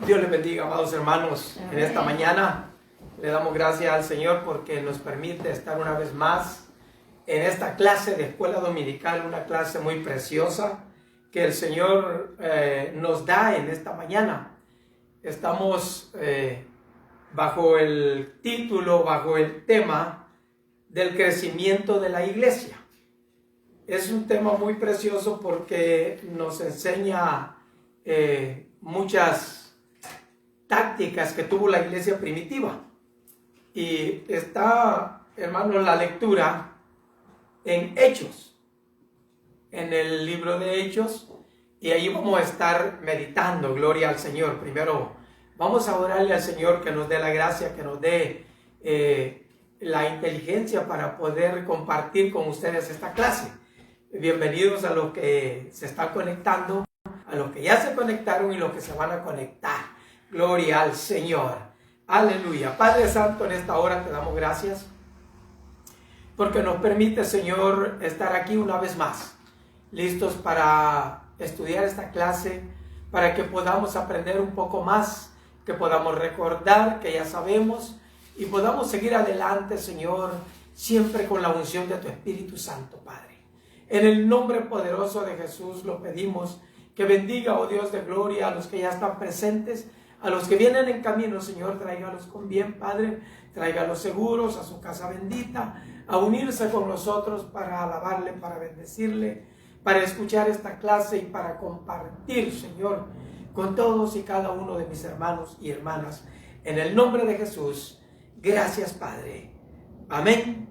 Dios les bendiga, amados hermanos. En esta mañana le damos gracias al Señor porque nos permite estar una vez más en esta clase de escuela dominical, una clase muy preciosa que el Señor nos da en esta mañana. Estamos bajo el título, bajo el tema del crecimiento de la iglesia. Es un tema muy precioso porque nos enseña muchas tácticas que tuvo la iglesia primitiva. Y está, hermano, la lectura en Hechos, en el libro de Hechos, y ahí vamos a estar meditando. Gloria al Señor. Primero vamos a orarle al Señor que nos dé la gracia, que nos dé la inteligencia para poder compartir con ustedes esta clase. Bienvenidos a los que se están conectando, a los que ya se conectaron y los que se van a conectar. Gloria al Señor. Aleluya. Padre Santo, en esta hora te damos gracias porque nos permite, Señor, estar aquí una vez más, listos para estudiar esta clase, para que podamos aprender un poco más, que podamos recordar que ya sabemos y podamos seguir adelante, Señor, siempre con la unción de tu Espíritu Santo, Padre. En el nombre poderoso de Jesús lo pedimos, que bendiga, oh Dios de gloria, a los que ya están presentes, a los que vienen en camino, Señor, tráigalos con bien, Padre, tráigalos seguros a su casa bendita, a unirse con nosotros para alabarle, para bendecirle, para escuchar esta clase y para compartir, Señor, con todos y cada uno de mis hermanos y hermanas. En el nombre de Jesús, gracias, Padre. Amén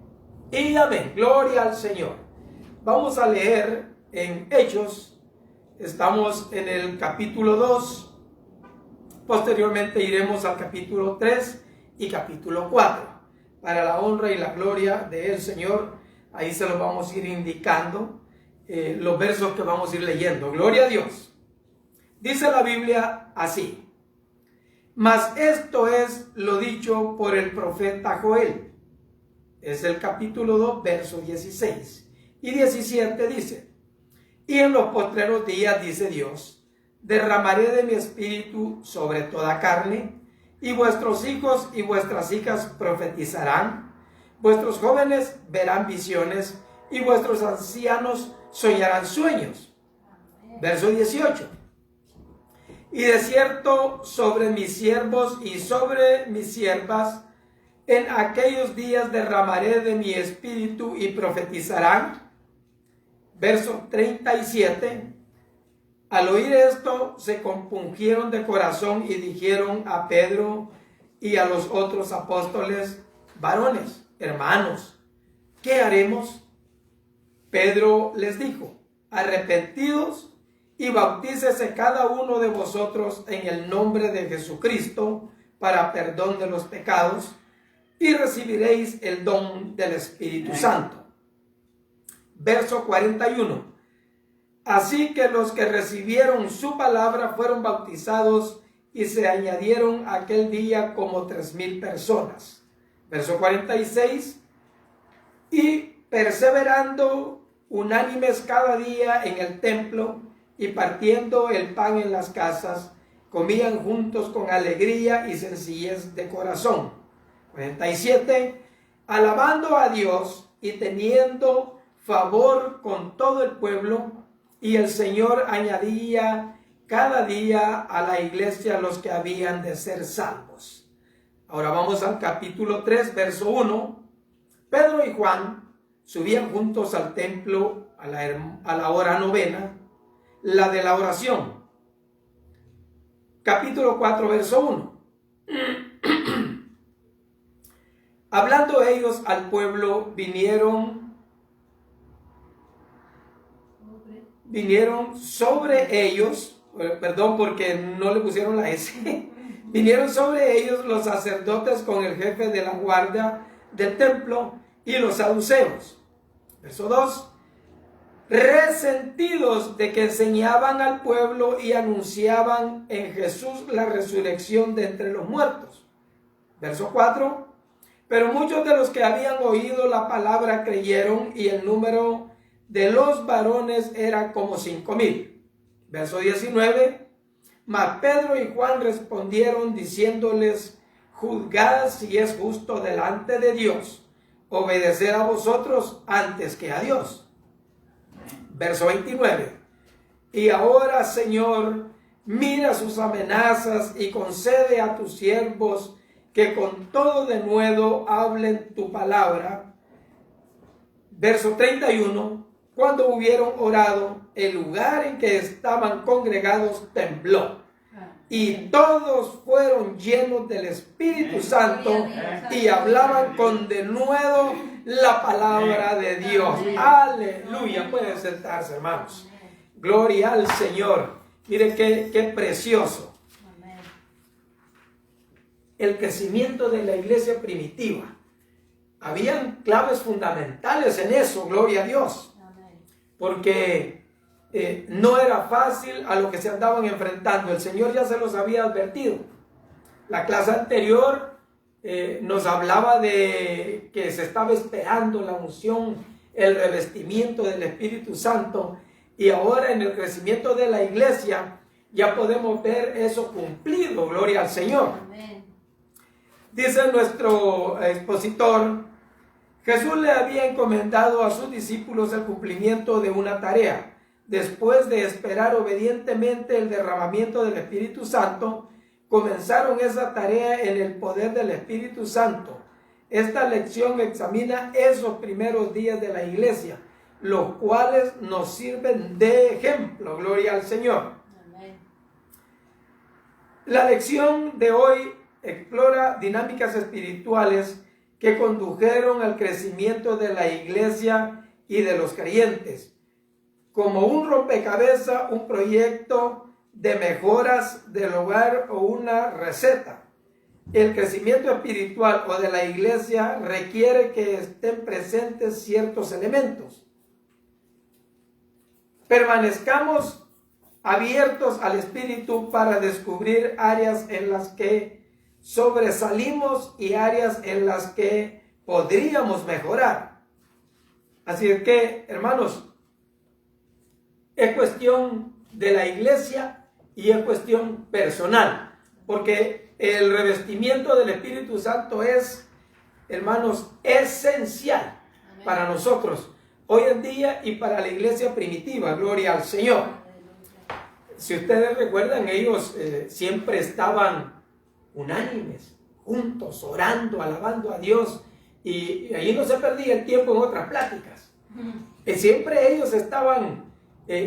y amén. Gloria al Señor. Vamos a leer en Hechos, estamos en el capítulo 2, posteriormente iremos al capítulo 3 y capítulo 4, para la honra y la gloria del Señor. Ahí se los vamos a ir indicando, los versos que vamos a ir leyendo. Gloria a Dios. Dice la Biblia así: mas esto es lo dicho por el profeta Joel. Es el capítulo 2, verso 16 y 17, dice: y en los postreros días, dice Dios, derramaré de mi espíritu sobre toda carne, y vuestros hijos y vuestras hijas profetizarán, vuestros jóvenes verán visiones, y vuestros ancianos soñarán sueños. Verso 18: y de cierto sobre mis siervos y sobre mis siervas en aquellos días derramaré de mi espíritu y profetizarán. Verso 37: al oír esto se compungieron de corazón y dijeron a Pedro y a los otros apóstoles: varones, hermanos, ¿qué haremos? Pedro les dijo: arrepentidos y bautícese cada uno de vosotros en el nombre de Jesucristo para perdón de los pecados, y recibiréis el don del Espíritu Santo. Verso 41: así que los que recibieron su palabra fueron bautizados, y se añadieron aquel día como 3,000 personas. Verso 46: y perseverando unánimes cada día en el templo, y partiendo el pan en las casas, comían juntos con alegría y sencillez de corazón. 47: alabando a Dios y teniendo favor con todo el pueblo, y el Señor añadía cada día a la iglesia los que habían de ser salvos. Ahora vamos al capítulo 3, verso 1. Pedro y Juan subían juntos al templo a la hora novena, la de la oración. Capítulo 4, verso 1. Hablando ellos al pueblo, vinieron sobre ellos, perdón porque no le pusieron la S, vinieron sobre ellos los sacerdotes con el jefe de la guardia del templo y los saduceos. Verso 2: resentidos de que enseñaban al pueblo y anunciaban en Jesús la resurrección de entre los muertos. Verso 4: pero muchos de los que habían oído la palabra creyeron, y el número de los varones era como 5,000. Verso 19: Mas Pedro y Juan respondieron diciéndoles: juzgad si es justo delante de Dios obedecer a vosotros antes que a Dios. Verso 29. Y ahora, Señor, mira sus amenazas y concede a tus siervos que con todo denuedo hablen tu palabra. Verso 31. Cuando hubieron orado, el lugar en que estaban congregados tembló, y todos fueron llenos del Espíritu Santo y hablaban con denuedo la palabra de Dios. Aleluya. Pueden sentarse, hermanos. Gloria al Señor. Mire qué precioso. El crecimiento de la iglesia primitiva. Habían claves fundamentales en eso, gloria a Dios. Porque no era fácil a lo que se andaban enfrentando. El Señor ya se los había advertido. La clase anterior nos hablaba de que se estaba esperando la unción, el revestimiento del Espíritu Santo. Y ahora en el crecimiento de la iglesia ya podemos ver eso cumplido, gloria al Señor. Amén. Dice nuestro expositor: Jesús le había encomendado a sus discípulos el cumplimiento de una tarea. Después de esperar obedientemente el derramamiento del Espíritu Santo, comenzaron esa tarea en el poder del Espíritu Santo. Esta lección examina esos primeros días de la iglesia, los cuales nos sirven de ejemplo. Gloria al Señor. Amén. La lección de hoy explora dinámicas espirituales que condujeron al crecimiento de la iglesia y de los creyentes. Como un rompecabezas, un proyecto de mejoras del hogar o una receta. El crecimiento espiritual o de la iglesia requiere que estén presentes ciertos elementos. Permanezcamos abiertos al Espíritu para descubrir áreas en las que sobresalimos y áreas en las que podríamos mejorar. Así es que, hermanos, es cuestión de la iglesia y es cuestión personal, porque el revestimiento del Espíritu Santo es, hermanos, esencial para nosotros hoy en día y para la iglesia primitiva. Gloria al Señor. Si ustedes recuerdan, ellos siempre estaban unánimes, juntos, orando, alabando a Dios, y allí no se perdía el tiempo en otras pláticas. Siempre ellos estaban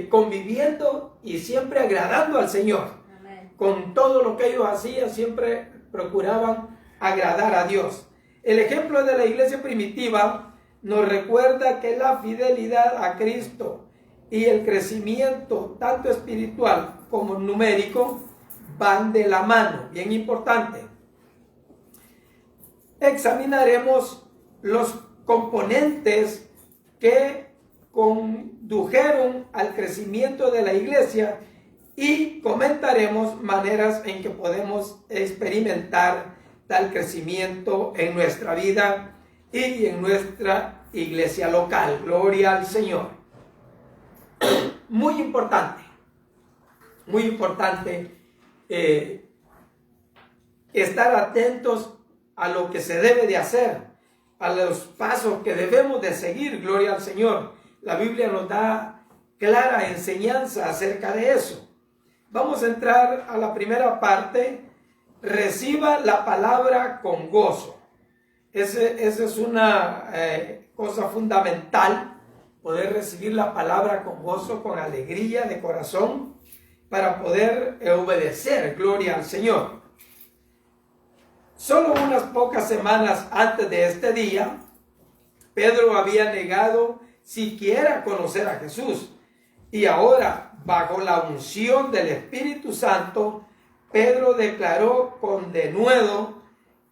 conviviendo y siempre agradando al Señor. Amén. Con todo lo que ellos hacían, siempre procuraban agradar a Dios. El ejemplo de la iglesia primitiva nos recuerda que la fidelidad a Cristo y el crecimiento tanto espiritual como numérico van de la mano. Bien importante. Examinaremos los componentes que condujeron al crecimiento de la iglesia y comentaremos maneras en que podemos experimentar tal crecimiento en nuestra vida y en nuestra iglesia local. Gloria al Señor. Muy importante estar atentos a lo que se debe de hacer, a los pasos que debemos de seguir. Gloria al Señor. La Biblia nos da clara enseñanza acerca de eso. Vamos a entrar a la primera parte. Reciba la palabra con gozo. Esa es una cosa fundamental, poder recibir la palabra con gozo, con alegría de corazón, para poder obedecer. Gloria al Señor. Solo unas pocas semanas antes de este día, Pedro había negado siquiera conocer a Jesús. Y ahora, bajo la unción del Espíritu Santo, Pedro declaró con denuedo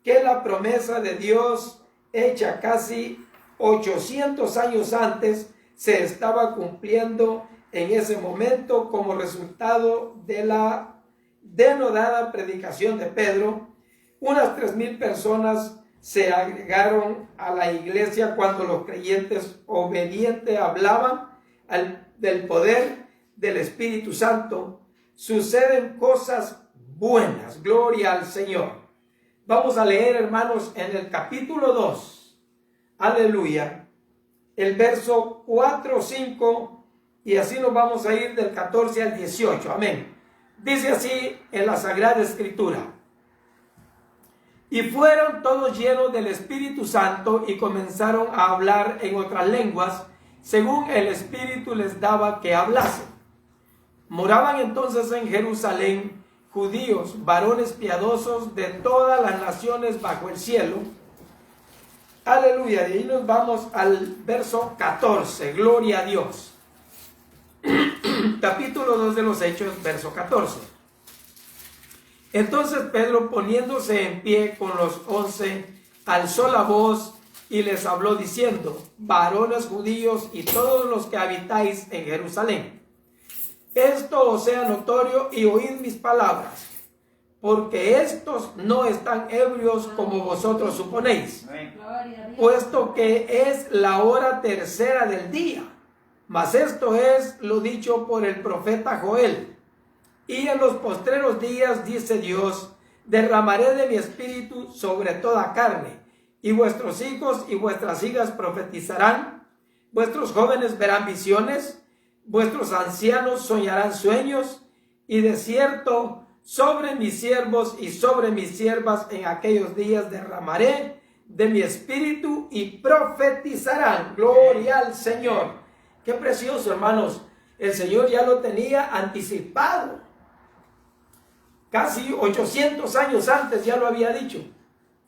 que la promesa de Dios, hecha casi 800 años antes, se estaba cumpliendo en ese momento como resultado de la denodada predicación de Pedro. Unas 3,000 personas se agregaron a la iglesia cuando los creyentes obedientes hablaban del poder del Espíritu Santo. suceden cosas buenas. Gloria al Señor. Vamos a leer, hermanos, en el capítulo 2. Aleluya. El verso 4, 5, y así nos vamos a ir del 14 al 18. Amén. Dice así en la Sagrada Escritura: y fueron todos llenos del Espíritu Santo y comenzaron a hablar en otras lenguas, según el Espíritu les daba que hablasen. Moraban entonces en Jerusalén judíos, varones piadosos de todas las naciones bajo el cielo. Aleluya. De ahí nos vamos al verso 14. Gloria a Dios. Capítulo 2 de los Hechos, verso 14. Entonces Pedro, poniéndose en pie con los 11, alzó la voz y les habló diciendo: varones judíos y todos los que habitáis en Jerusalén, esto os sea notorio y oíd mis palabras, porque estos no están ebrios como vosotros suponéis, puesto que es la hora tercera del día. Mas esto es lo dicho por el profeta Joel: y en los postreros días, dice Dios, derramaré de mi espíritu sobre toda carne, y vuestros hijos y vuestras hijas profetizarán, vuestros jóvenes verán visiones, vuestros ancianos soñarán sueños, y de cierto sobre mis siervos y sobre mis siervas en aquellos días derramaré de mi espíritu y profetizarán. Gloria al Señor. Qué precioso, hermanos. El Señor ya lo tenía anticipado. Casi 800 años antes ya lo había dicho.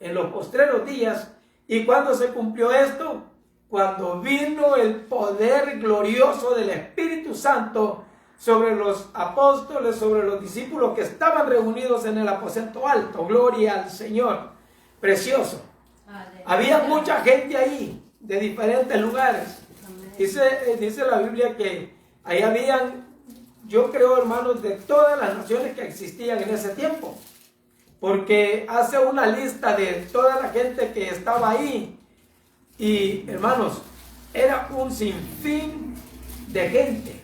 En los postreros días. ¿Y cuándo se cumplió esto? Cuando vino el poder glorioso del Espíritu Santo sobre los apóstoles, sobre los discípulos que estaban reunidos en el aposento alto. Gloria al Señor. Precioso. Había mucha gente ahí, de diferentes lugares. Dice la Biblia que ahí habían, yo creo, hermanos, de todas las naciones que existían en ese tiempo. Porque hace una lista de toda la gente que estaba ahí. Y, hermanos, era un sinfín de gente.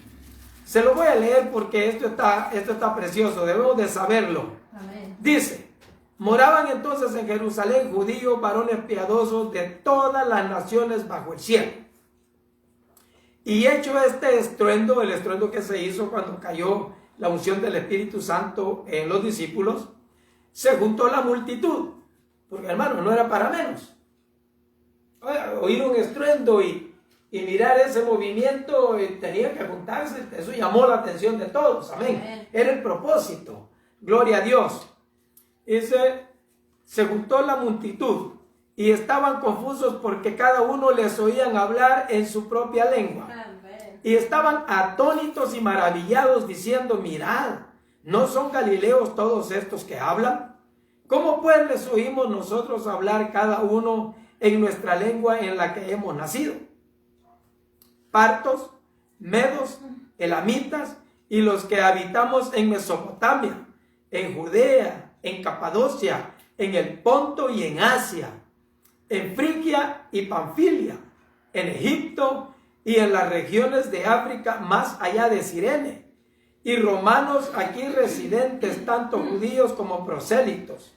Se lo voy a leer porque esto está precioso, debemos de saberlo. Amén. Dice: moraban entonces en Jerusalén judíos, varones piadosos de todas las naciones bajo el cielo. Y hecho este estruendo, el estruendo que se hizo cuando cayó la unción del Espíritu Santo en los discípulos, se juntó la multitud, porque, hermano, no era para menos. Oír un estruendo y mirar ese movimiento, tenía que juntarse. Eso llamó la atención de todos. Amén. Era el propósito. Gloria a Dios. Dice: se juntó la multitud y estaban confusos porque cada uno les oían hablar en su propia lengua. Y estaban atónitos y maravillados diciendo: mirad, ¿no son galileos todos estos que hablan? ¿Cómo pues les oímos nosotros hablar cada uno en nuestra lengua en la que hemos nacido? Partos, medos, elamitas y los que habitamos en Mesopotamia, en Judea, en Capadocia, en el Ponto y en Asia, en Frigia y Panfilia, en Egipto y en las regiones de África más allá de Cirene, y romanos aquí residentes, tanto judíos como prosélitos,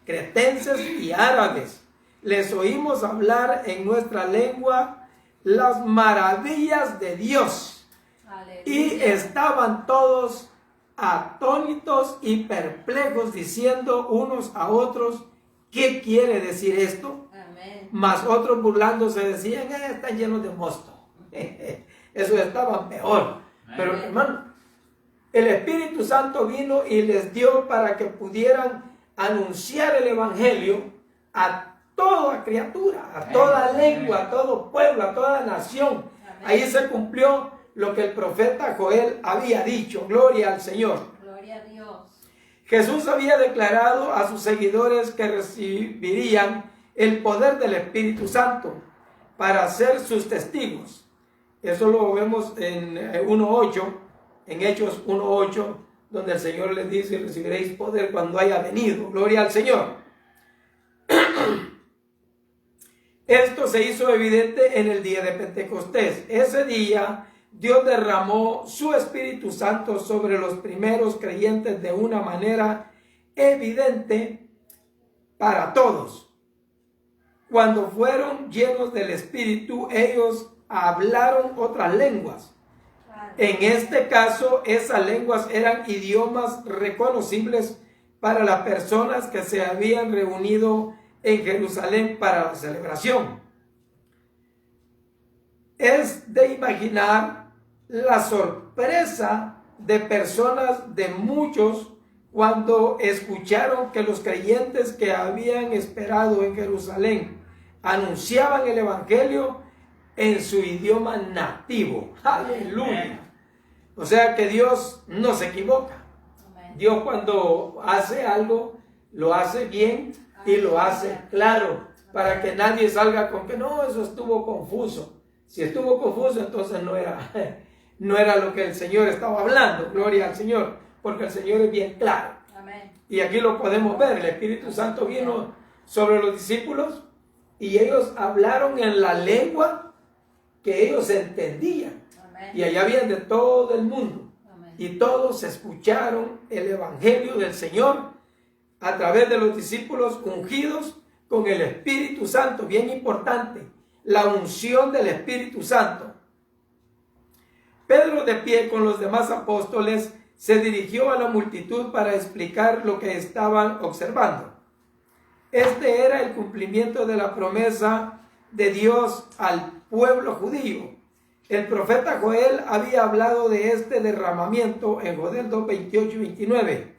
cretenses y árabes, les oímos hablar en nuestra lengua las maravillas de Dios. Aleluya. Y estaban todos atónitos y perplejos, diciendo unos a otros: ¿qué quiere decir esto? Amén. Mas otros burlándose decían: están llenos de mosto. Eso estaba peor. Amén. Pero, hermano, el Espíritu Santo vino y les dio para que pudieran anunciar el Evangelio a toda criatura, a toda lengua, a todo pueblo, a toda nación. Amén. Ahí se cumplió lo que el profeta Joel había dicho. Gloria al Señor. Gloria a Dios. Jesús había declarado a sus seguidores que recibirían el poder del Espíritu Santo para ser sus testigos. Eso lo vemos en 1:8, en Hechos 1:8, donde el Señor les dice: recibiréis poder cuando haya venido. Gloria al Señor. Esto se hizo evidente en el día de Pentecostés. Ese día Dios derramó su Espíritu Santo sobre los primeros creyentes de una manera evidente para todos. Cuando fueron llenos del Espíritu, ellos hablaron otras lenguas. En este caso, esas lenguas eran idiomas reconocibles para las personas que se habían reunido en Jerusalén para la celebración. Es de imaginar la sorpresa de personas, de muchos, cuando escucharon que los creyentes que habían esperado en Jerusalén anunciaban el Evangelio en su idioma nativo. ¡Aleluya! O sea que Dios no se equivoca. Dios cuando hace algo, lo hace bien y lo hace claro, para que nadie salga con que no, eso estuvo confuso. Si estuvo confuso, entonces no era lo que el Señor estaba hablando. Gloria al Señor, porque el Señor es bien claro. Amén. Y aquí lo podemos ver. El Espíritu Santo vino sobre los discípulos y ellos hablaron en la lengua que ellos entendían. Amén. Y allá había de todo el mundo. Amén. Y todos escucharon el Evangelio del Señor a través de los discípulos ungidos con el Espíritu Santo. Bien importante, la unción del Espíritu Santo. Pedro, de pie con los demás apóstoles, se dirigió a la multitud para explicar lo que estaban observando. Este era el cumplimiento de la promesa de Dios al pueblo judío. El profeta Joel había hablado de este derramamiento en Joel 2, 28 y 29.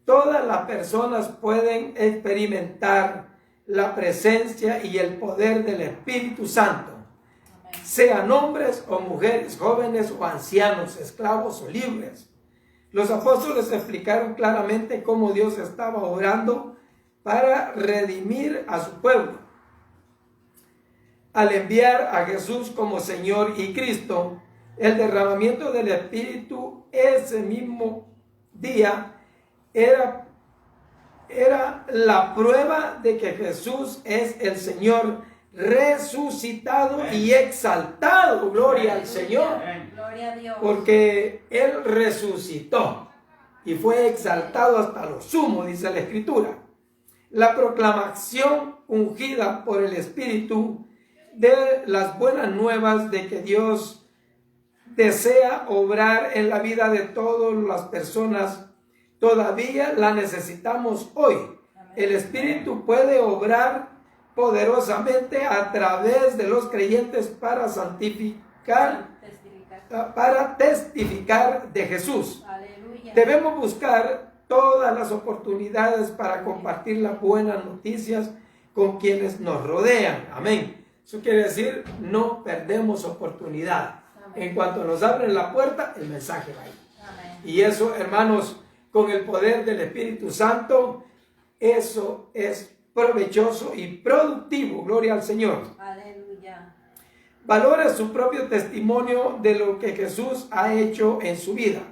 Todas las personas pueden experimentar la presencia y el poder del Espíritu Santo, sean hombres o mujeres, jóvenes o ancianos, esclavos o libres. Los apóstoles explicaron claramente cómo Dios estaba orando para redimir a su pueblo. Al enviar a Jesús como Señor y Cristo, el derramamiento del Espíritu ese mismo día era la prueba de que Jesús es el Señor resucitado y exaltado. Gloria al Señor. Gloria a Dios. Porque Él resucitó y fue exaltado hasta lo sumo, dice la Escritura. La proclamación ungida por el Espíritu de las buenas nuevas de que Dios desea obrar en la vida de todas las personas, todavía la necesitamos hoy. El Espíritu puede obrar poderosamente a través de los creyentes para testificar de Jesús. Aleluya. Debemos buscar todas las oportunidades para compartir las buenas noticias con quienes nos rodean. Amén. Eso quiere decir, no perdemos oportunidad. Amén. En cuanto nos abren la puerta, el mensaje va ahí. Amén. Y eso, hermanos, con el poder del Espíritu Santo, eso es provechoso y productivo. Gloria al Señor. Aleluya. Valora su propio testimonio de lo que Jesús ha hecho en su vida.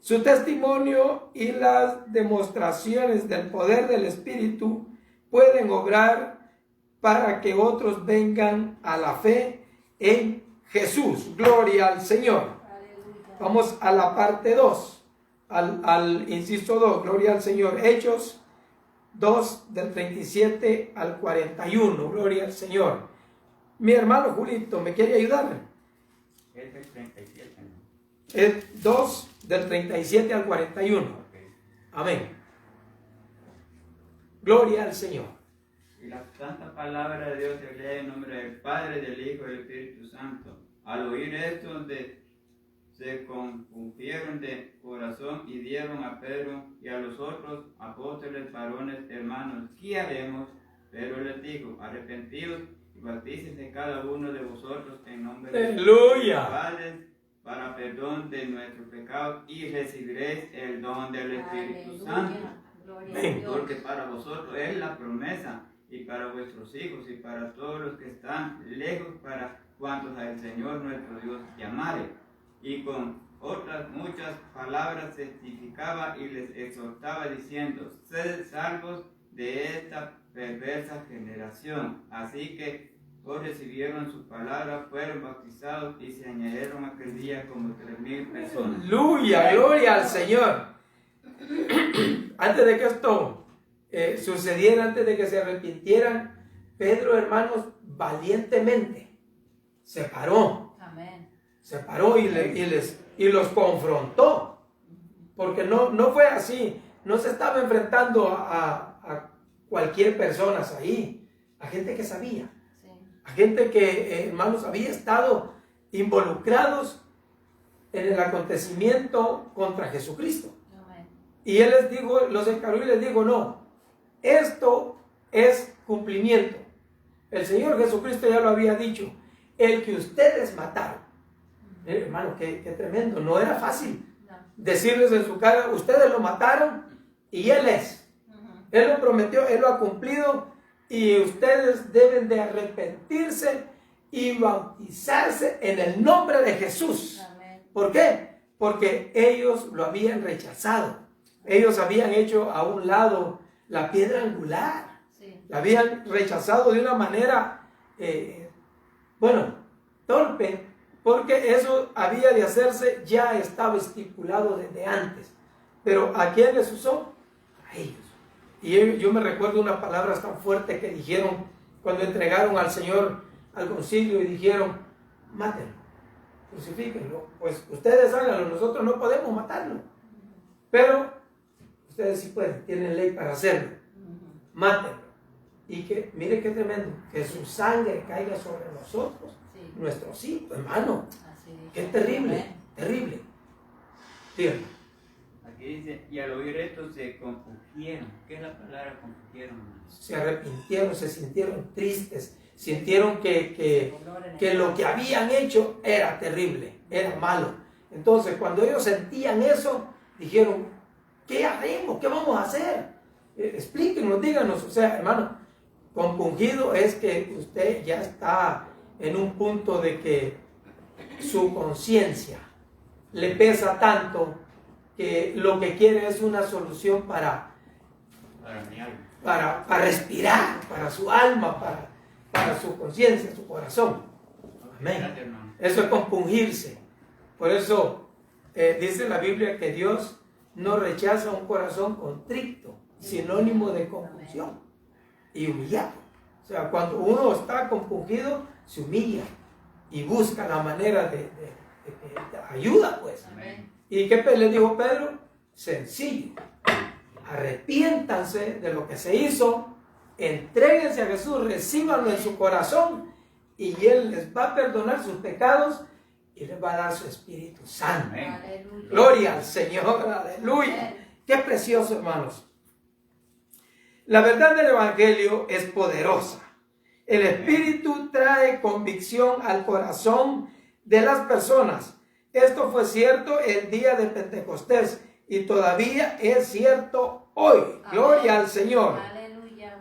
Su testimonio y las demostraciones del poder del Espíritu pueden obrar para que otros vengan a la fe en Jesús. Gloria al Señor. Aleluya. Vamos a la parte 2, al inciso 2. Gloria al Señor. Hechos 2 del 37 al 41. Gloria al Señor. Mi hermano Julito, ¿me quiere ayudar? Es del 37. Es 2 del 37 al 41. Okay. Amén. Gloria al Señor. Y la santa palabra de Dios se lee en nombre del Padre, del Hijo y del Espíritu Santo. Al oír esto, se compungieron de corazón y dieron a Pedro y a los otros apóstoles, varones, hermanos, ¿qué haremos? Pedro les dijo, arrepentidos y bautícense cada uno de vosotros en nombre de ¡Aleluya! Padre, para perdón de nuestros pecados y recibiréis el don del Espíritu Santo. Porque para vosotros es la promesa y para vuestros hijos y para todos los que están lejos, para cuantos al Señor nuestro Dios llamare. Y con otras muchas palabras testificaba y les exhortaba diciendo, sed salvos de esta perversa generación. Así que todos recibieron su palabra, fueron bautizados y se añadieron aquel día como 3,000 personas. Aleluya, gloria al Señor. Antes de que esto sucediera, antes de que se arrepintieran, Pedro, hermanos, valientemente se paró. Amén. Se paró y los confrontó. Porque no fue así. No se estaba enfrentando a cualquier persona ahí. A gente que sabía. Sí. A gente que, hermanos, había estado involucrados en el acontecimiento contra Jesucristo. Amén. Y él les dijo, los encargó y les dijo, no, esto es cumplimiento. El Señor Jesucristo ya lo había dicho, el que ustedes mataron. Hermano, qué tremendo, no era fácil decirles en su cara, ustedes lo mataron y Él es. Él lo prometió, Él lo ha cumplido y ustedes deben de arrepentirse y bautizarse en el nombre de Jesús. Amén. ¿Por qué? Porque ellos lo habían rechazado. Ellos habían hecho a un lado la piedra angular. Sí. La habían rechazado de una manera, torpe, porque eso había de hacerse, ya estaba estipulado desde antes. Pero ¿a quién les usó? A ellos. Y yo me recuerdo unas palabras tan fuertes que dijeron cuando entregaron al Señor al concilio y dijeron, mátenlo, crucifíquenlo, pues ustedes háganlo, nosotros no podemos matarlo, pero ustedes sí pueden, tienen ley para hacerlo, mátenlo. Y que, mire qué tremendo, que su sangre caiga sobre nosotros, Sí. nuestros hijos, hermano, Así dijo. qué terrible, Amén. terrible. Díganme. Aquí dice, y al oír esto se compungieron. ¿Qué es la palabra compungieron? Se arrepintieron, se sintieron tristes, sintieron que lo que habían hecho era terrible, era malo. Entonces, cuando ellos sentían eso, dijeron, ¿qué haremos? ¿Qué vamos a hacer? Explíquenos, díganos. O sea, hermano, compungido es que usted ya está en un punto de que su conciencia le pesa tanto que lo que quiere es una solución para mi alma. Para respirar, para su alma, para su conciencia, su corazón. Amén. Gracias, hermano. Eso es compungirse. Por eso dice la Biblia que Dios no rechaza un corazón contrito, sinónimo de compunción y humillado. O sea, cuando uno está compungido, se humilla y busca la manera de ayuda, pues. Amén. ¿Y qué le dijo Pedro? Sencillo. Arrepiéntanse de lo que se hizo, entréguense a Jesús, recíbanlo en su corazón y Él les va a perdonar sus pecados y les va a dar su Espíritu Santo. Amén. Aleluya. Gloria al Señor, aleluya. Qué precioso, hermanos. La verdad del Evangelio es poderosa. El Espíritu trae convicción al corazón de las personas. Esto fue cierto el día de Pentecostés y todavía es cierto hoy. Gloria al Señor. Aleluya.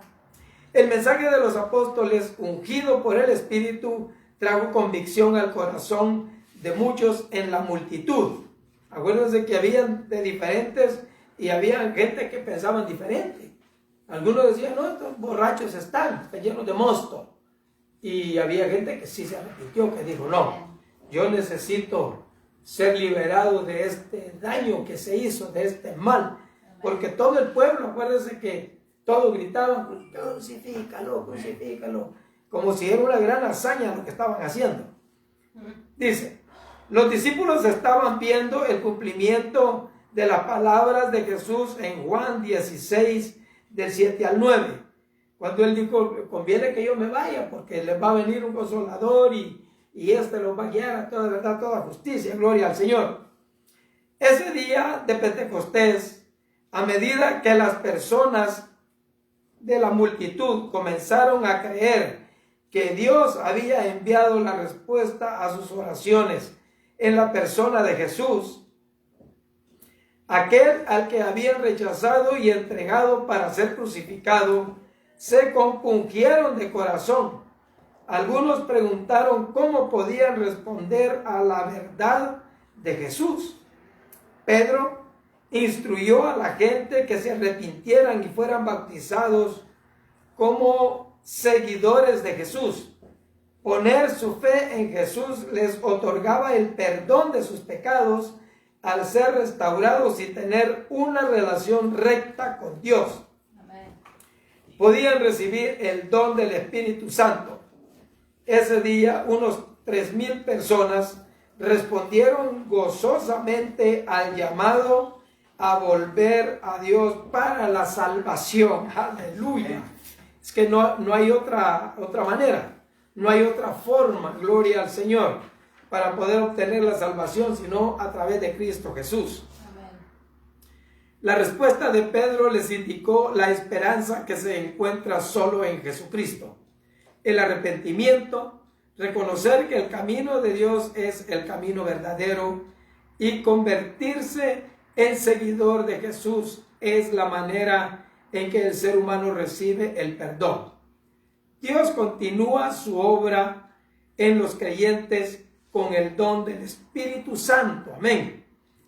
El mensaje de los apóstoles, ungido por el Espíritu, trajo convicción al corazón de muchos en la multitud. Acuérdense que habían de diferentes y había gente que pensaban diferente. Algunos decían, no, estos borrachos están llenos de mosto. Y había gente que sí se arrepintió, que dijo, no, yo necesito ser liberado de este daño que se hizo, de este mal. Porque todo el pueblo, acuérdense que todos gritaban, crucifícalo, crucifícalo, como si era una gran hazaña lo que estaban haciendo. Dice, los discípulos estaban viendo el cumplimiento de las palabras de Jesús en Juan 16, del 7 al 9, cuando Él dijo, conviene que yo me vaya, porque les va a venir un consolador y este los va a guiar a toda verdad, toda justicia, gloria al Señor. Ese día de Pentecostés, a medida que las personas de la multitud comenzaron a creer que Dios había enviado la respuesta a sus oraciones en la persona de Jesús, aquel al que habían rechazado y entregado para ser crucificado, se compungieron de corazón. Algunos preguntaron cómo podían responder a la verdad de Jesús. Pedro instruyó a la gente que se arrepintieran y fueran bautizados como seguidores de Jesús. Poner su fe en Jesús les otorgaba el perdón de sus pecados al ser restaurados y tener una relación recta con Dios. Amén. Podían recibir el don del Espíritu Santo. Ese día unos 3,000 personas respondieron gozosamente al llamado a volver a Dios para la salvación. Aleluya. Es que no hay otra manera. No hay otra forma, gloria al Señor, para poder obtener la salvación, sino a través de Cristo Jesús. Amén. La respuesta de Pedro les indicó la esperanza que se encuentra solo en Jesucristo. El arrepentimiento, reconocer que el camino de Dios es el camino verdadero y convertirse en seguidor de Jesús es la manera en que el ser humano recibe el perdón. Dios continúa su obra en los creyentes con el don del Espíritu Santo. Amén.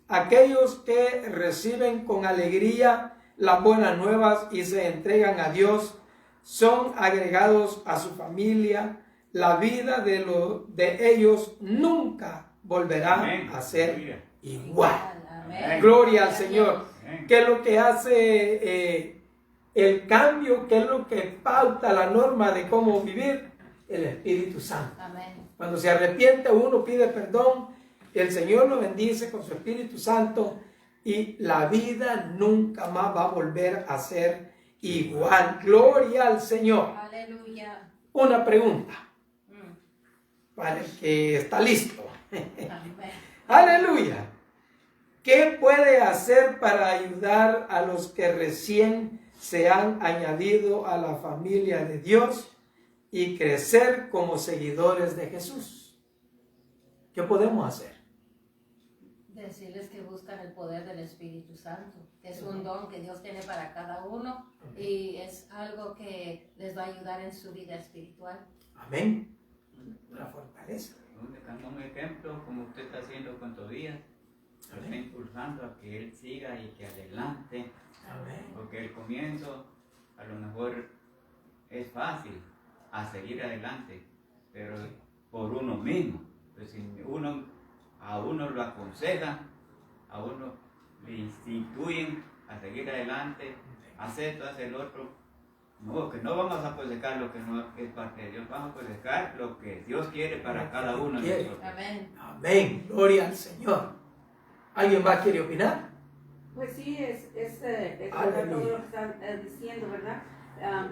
Aquellos que reciben con alegría las buenas nuevas y se entregan a Dios son agregados a su familia. La vida de ellos nunca volverá Amén. A ser igual. Amén. Gloria al Señor. Amén. ¿Qué es lo que hace el cambio? ¿Qué es lo que pauta la norma de cómo vivir? El Espíritu Santo. Amén. Cuando se arrepiente uno, pide perdón, el Señor lo bendice con su Espíritu Santo y la vida nunca más va a volver a ser igual. Gloria al Señor. Aleluya. Una pregunta para el que está listo. Aleluya. ¿Qué puede hacer para ayudar a los que recién se han añadido a la familia de Dios y crecer como seguidores de Jesús? ¿Qué podemos hacer? Decirles que buscan el poder del Espíritu Santo, que es un don que Dios tiene para cada uno y es algo que les va a ayudar en su vida espiritual. Amén. Una fortaleza. Dando un ejemplo, como usted está haciendo con Tobías, lo está impulsando a que él siga y que adelante. Amén. Porque el comienzo a lo mejor es fácil a seguir adelante, pero por uno mismo. Pues si a uno lo aconseja, a uno le instituyen a seguir adelante, hacer esto, hacer el otro. No, que no vamos a aconsejar lo que no es parte de Dios, vamos a aconsejar lo que Dios quiere para cada uno de nosotros. Amén. Amén. Gloria al Señor. ¿Alguien más quiere opinar? Pues sí, es verdad todo lo que están diciendo, ¿verdad?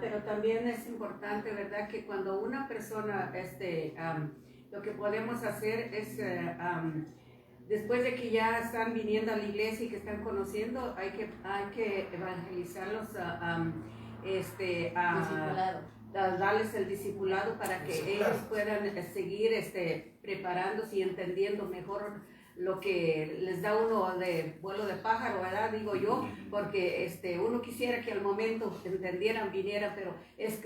Pero también es importante, ¿verdad? Que cuando una persona, lo que podemos hacer es, después de que ya están viniendo a la iglesia y que están conociendo, hay que evangelizarlos, darles el discipulado para que ellos puedan seguir preparándose y entendiendo mejor lo que les da uno de vuelo de pájaro, ¿verdad? Digo yo, porque uno quisiera que al momento entendieran, vinieran, pero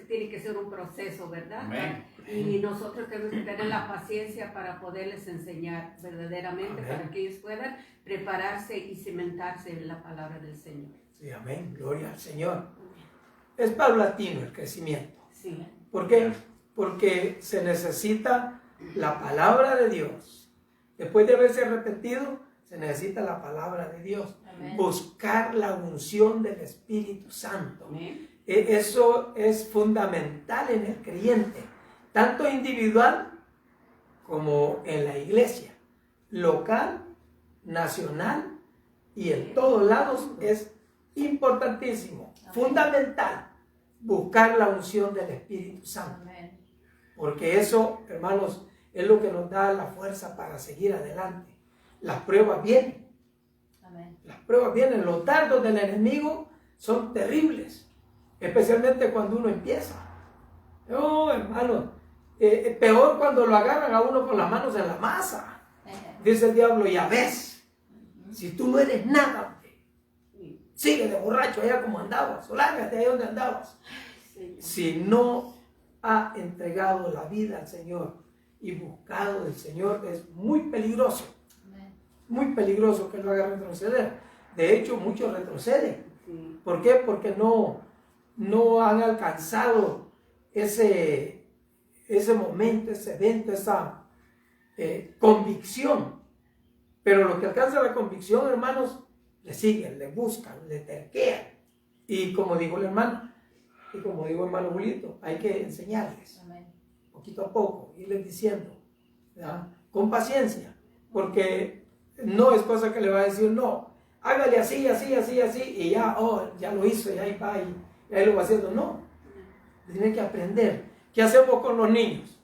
tiene que ser un proceso, ¿verdad? Amén. Y nosotros tenemos que tener la paciencia para poderles enseñar verdaderamente, amén, para que ellos puedan prepararse y cimentarse en la palabra del Señor. Sí, amén, gloria al Señor. Es paulatino el crecimiento. Sí. ¿Por qué? Porque se necesita la palabra de Dios. Después de haberse arrepentido, se necesita la palabra de Dios. Amén. Buscar la unción del Espíritu Santo. Amén. Eso es fundamental en el creyente, tanto individual como en la iglesia, local, nacional y en todos lados. Es importantísimo, amén, fundamental, buscar la unción del Espíritu Santo. Amén. Porque eso, hermanos, es lo que nos da la fuerza para seguir adelante. Las pruebas vienen. Amén. Las pruebas vienen. Los dardos del enemigo son terribles, especialmente cuando uno empieza. Oh, hermano, peor cuando lo agarran a uno con las manos en la masa. Dice el diablo, ya ves, si tú no eres nada, sigue de borracho allá como andabas, o lárgate ahí donde andabas. Si no ha entregado la vida al Señor y buscado del Señor, es muy peligroso. Muy peligroso que lo haga retroceder. De hecho, muchos retroceden. ¿Por qué? Porque no han alcanzado ese ese momento, ese evento, esa convicción. Pero lo que alcanza la convicción, hermanos, le siguen, le buscan, le terquean. Y como dijo el hermano, y como dijo el hermano Julito, hay que enseñarles. Amén. Poquito a poco, irles diciendo, ¿verdad? Con paciencia, porque no es cosa que le va a decir, no, hágale así, así, así, así, y ya, ya lo hizo, y ahí va, y ahí lo va haciendo. No, tiene que aprender. ¿Qué hacemos con los niños?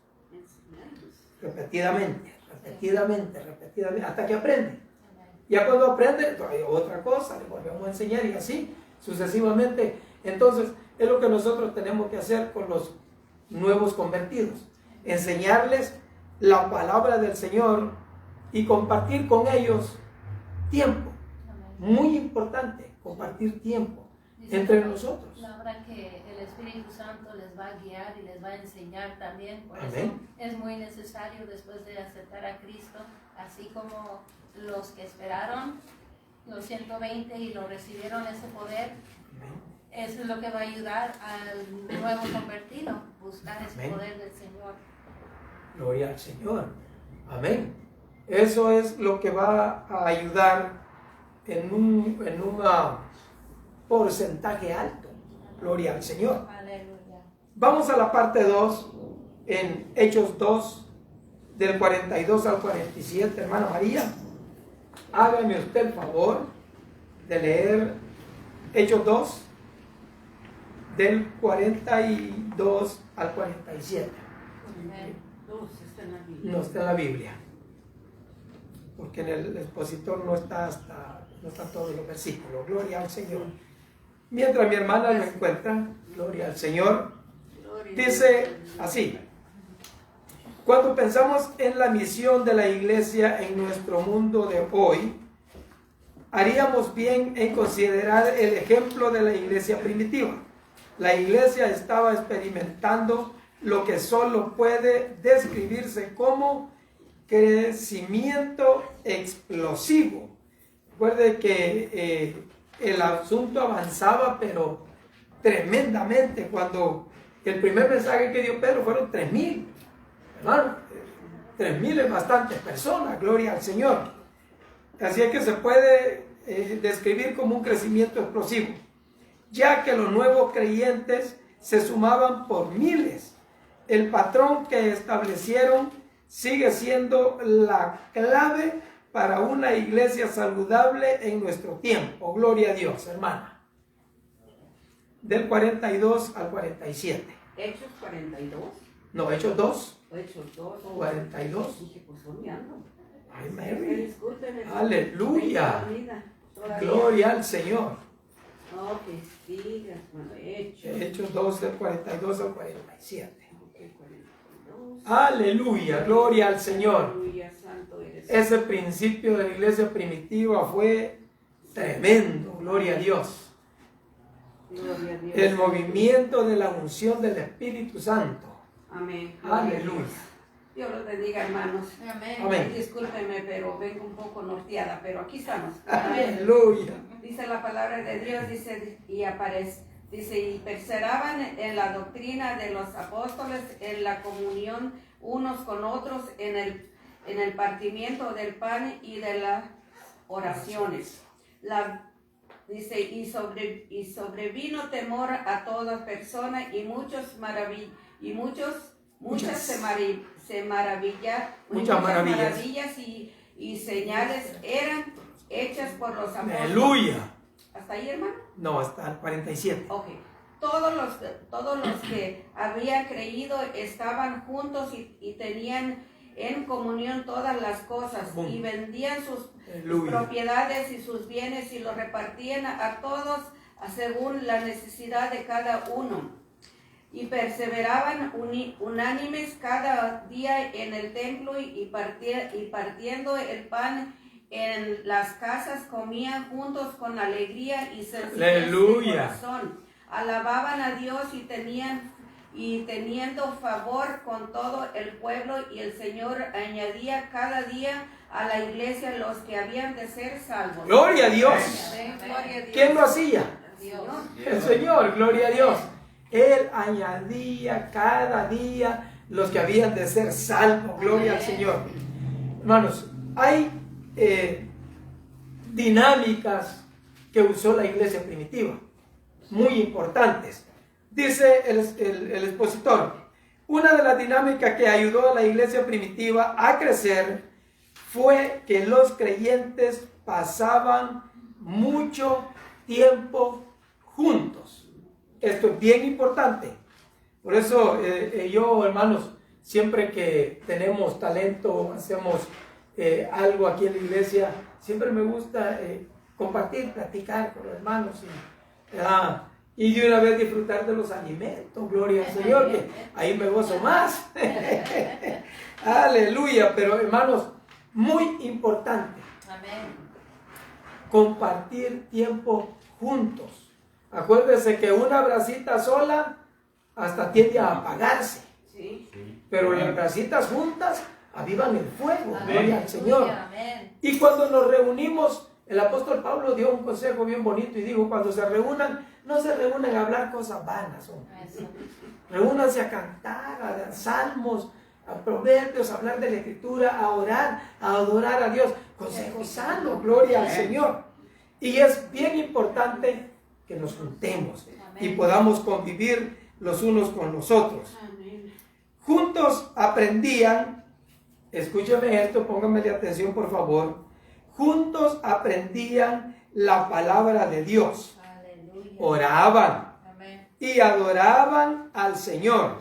Repetidamente, hasta que aprenden. Ya cuando aprenden, hay otra cosa, le volvemos a enseñar y así sucesivamente. Entonces, es lo que nosotros tenemos que hacer con los nuevos convertidos. Enseñarles la palabra del Señor y compartir con ellos tiempo. Muy importante, compartir tiempo entre nosotros. La verdad que el Espíritu Santo les va a guiar y les va a enseñar también. Por Amén. eso es muy necesario después de aceptar a Cristo, así como los que esperaron los 120 y lo recibieron ese poder. Amén. Eso es lo que va a ayudar al nuevo convertido, buscar ese Amén. poder del Señor. Gloria al Señor. Amén. Eso es lo que va a ayudar en un porcentaje alto. Gloria al Señor. Aleluya. Vamos a la parte 2 en Hechos 2 del 42 al 47, hermana María. Hágame usted el favor de leer Hechos 2 del 42 al 47. No está en la Biblia, porque en el expositor no está todos los versículos. Gloria al Señor. Mientras mi hermana lo encuentra, gloria al Señor, dice así: cuando pensamos en la misión de la iglesia en nuestro mundo de hoy, haríamos bien en considerar el ejemplo de la iglesia primitiva. La iglesia estaba experimentando lo que solo puede describirse como crecimiento explosivo. Recuerde que el asunto avanzaba, pero tremendamente. Cuando el primer mensaje que dio Pedro fueron 3,000, hermano, 3,000 es bastantes personas, gloria al Señor. Así es que se puede describir como un crecimiento explosivo, ya que los nuevos creyentes se sumaban por miles. El patrón que establecieron sigue siendo la clave para una iglesia saludable en nuestro tiempo. Gloria a Dios, hermana. Del 42 al 47. ¿Hechos 42? No, Hechos 2. Hechos 2. 42. Ay, Mary. Discúlpeme. Aleluya. Gloria al Señor. No, que sigas, bueno, Hechos 2 del 42 al 47. Aleluya, gloria al Señor. Aleluya, santo eres. Ese principio de la iglesia primitiva fue tremendo, gloria a Dios. Gloria a Dios. El movimiento de la unción del Espíritu Santo. Amén. Aleluya. Dios los bendiga, hermanos. Amén. Amén. Discúlpenme, pero vengo un poco norteada, pero aquí estamos. Aleluya. Dice la palabra de Dios, dice, y perseveraban en la doctrina de los apóstoles, en la comunión unos con otros, en el partimiento del pan y de las oraciones. Dice, y sobrevino temor a toda persona, y muchas maravillas y señales eran hechas por los apóstoles. Aleluya. ¿Hasta ahí, hermano? No, hasta el 47. Ok. Todos los que habían creído estaban juntos y tenían en comunión todas las cosas, y vendían sus propiedades y sus bienes y los repartían a todos según la necesidad de cada uno. Y perseveraban unánimes cada día en el templo y partiendo el pan en las casas, comían juntos con alegría y sencillez de corazón. Alababan a Dios y teniendo favor con todo el pueblo, y el Señor añadía cada día a la iglesia los que habían de ser salvos. Gloria a Dios. Gloria a Dios. ¿Quién lo hacía? Dios. El Señor, gloria a Dios. Él añadía cada día los que habían de ser salvos. Gloria al Señor. Hermanos, hay dinámicas que usó la iglesia primitiva, muy importantes. Dice el expositor, una de las dinámicas que ayudó a la iglesia primitiva a crecer fue que los creyentes pasaban mucho tiempo juntos. Esto es bien importante. Por eso yo, hermanos, siempre que tenemos talento, hacemos algo aquí en la iglesia, siempre me gusta compartir, platicar con los hermanos y de una vez disfrutar de los alimentos. Gloria al Señor, que ahí me gozo más. Aleluya. Pero hermanos, muy importante. Amén. Compartir tiempo juntos. Acuérdense que una brasita sola hasta tiende a apagarse. Sí. Pero las brasitas juntas avivan el fuego. Amén. Gloria al Señor. Amén. Y cuando nos reunimos, el apóstol Pablo dio un consejo bien bonito y dijo, cuando se reúnan, no se reúnan a hablar cosas vanas. Eso. Reúnanse a cantar, a dar salmos, a proverbios, a hablar de la escritura, a orar, a adorar a Dios. Consejo sano, gloria al Señor. Y es bien importante que nos juntemos y podamos convivir los unos con los otros. Amén. Juntos aprendían, escúcheme esto, pónganme atención por favor. Juntos aprendían la palabra de Dios. Aleluya. Oraban Amén. y adoraban al Señor.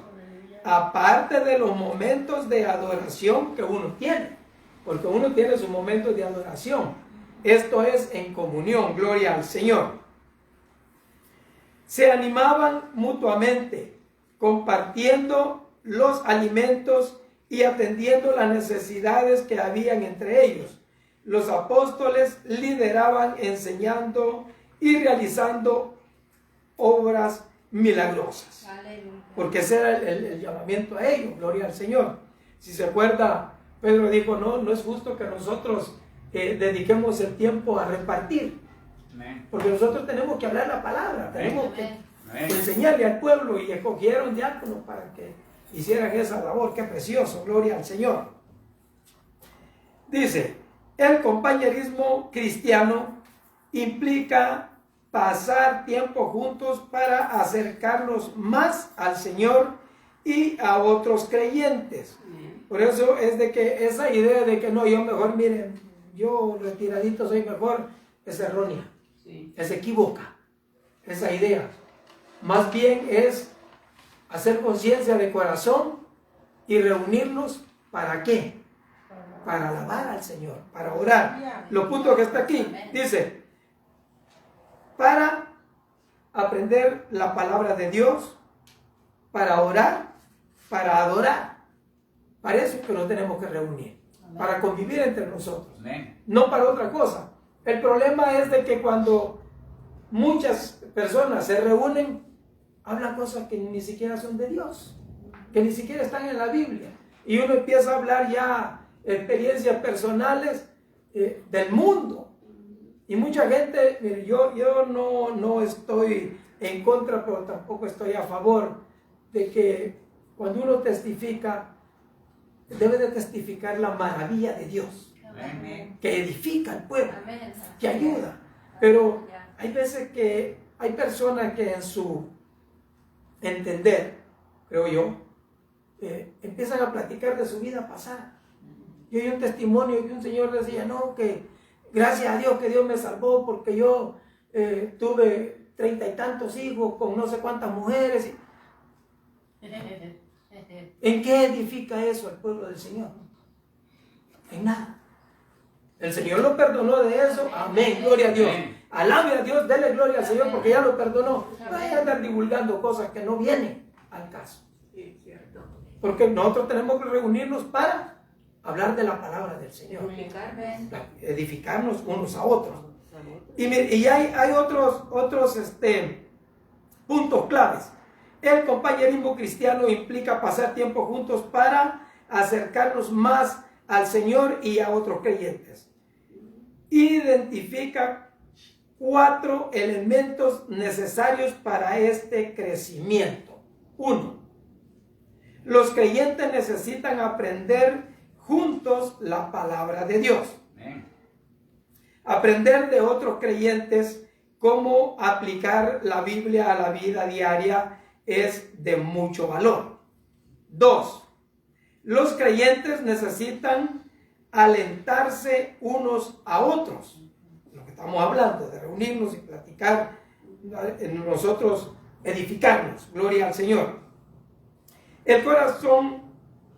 Aparte de los momentos de adoración que uno tiene, porque uno tiene sus momentos de adoración. Esto es en comunión, gloria al Señor. Se animaban mutuamente, compartiendo los alimentos y atendiendo las necesidades que habían entre ellos. Los apóstoles lideraban enseñando y realizando obras milagrosas. Aleluya. Porque ese era el llamamiento a ellos, gloria al Señor. Si se acuerda, Pedro dijo, no es justo que nosotros dediquemos el tiempo a repartir. Amén. Porque nosotros tenemos que hablar la palabra, tenemos que Amén. enseñarle al pueblo, y escogieron diáconos para que hicieran esa labor. Qué precioso, gloria al Señor. Dice, el compañerismo cristiano implica pasar tiempo juntos para acercarnos más al Señor y a otros creyentes. Por eso es de que esa idea de que no, yo mejor, miren, yo retiradito soy mejor, es errónea, Sí. es equívoca, esa idea. Más bien es hacer conciencia de corazón y reunirnos, ¿para qué? Para alabar al Señor, para orar. Lo punto que está aquí, dice, para aprender la palabra de Dios, para orar, para adorar. Para eso que nos tenemos que reunir, para convivir entre nosotros, no para otra cosa. El problema es de que cuando muchas personas se reúnen, hablan cosas que ni siquiera son de Dios, que ni siquiera están en la Biblia. Y uno empieza a hablar ya experiencias personales del mundo. Y mucha gente, mire, yo no estoy en contra, pero tampoco estoy a favor de que cuando uno testifica, debe de testificar la maravilla de Dios, Amén. que edifica al pueblo, Amén. que ayuda. Pero hay veces que hay personas que en su entender, creo yo, empiezan a platicar de su vida pasada. Yo oí un testimonio que un señor decía, no, que gracias a Dios que Dios me salvó porque yo tuve 30 y tantos hijos con no sé cuántas mujeres. ¿En qué edifica eso el pueblo del Señor? En nada. El Señor lo perdonó de eso. Amén, gloria a Dios. Alabe a Dios, dele gloria al Señor porque ya lo perdonó. No hay que andar divulgando cosas que no vienen al caso. Sí, cierto. Porque nosotros tenemos que reunirnos para hablar de la palabra del Señor, edificarnos unos a otros. Y hay otros puntos claves. El compañerismo cristiano implica pasar tiempo juntos para acercarnos más al Señor y a otros creyentes. Identifica 4 elementos necesarios para este crecimiento. 1. Los creyentes necesitan aprender juntos la palabra de Dios. Aprender de otros creyentes cómo aplicar la Biblia a la vida diaria es de mucho valor. 2. Los creyentes necesitan alentarse unos a otros. Lo que estamos hablando, de reunirnos y platicar, nosotros edificarnos. Gloria al Señor. El corazón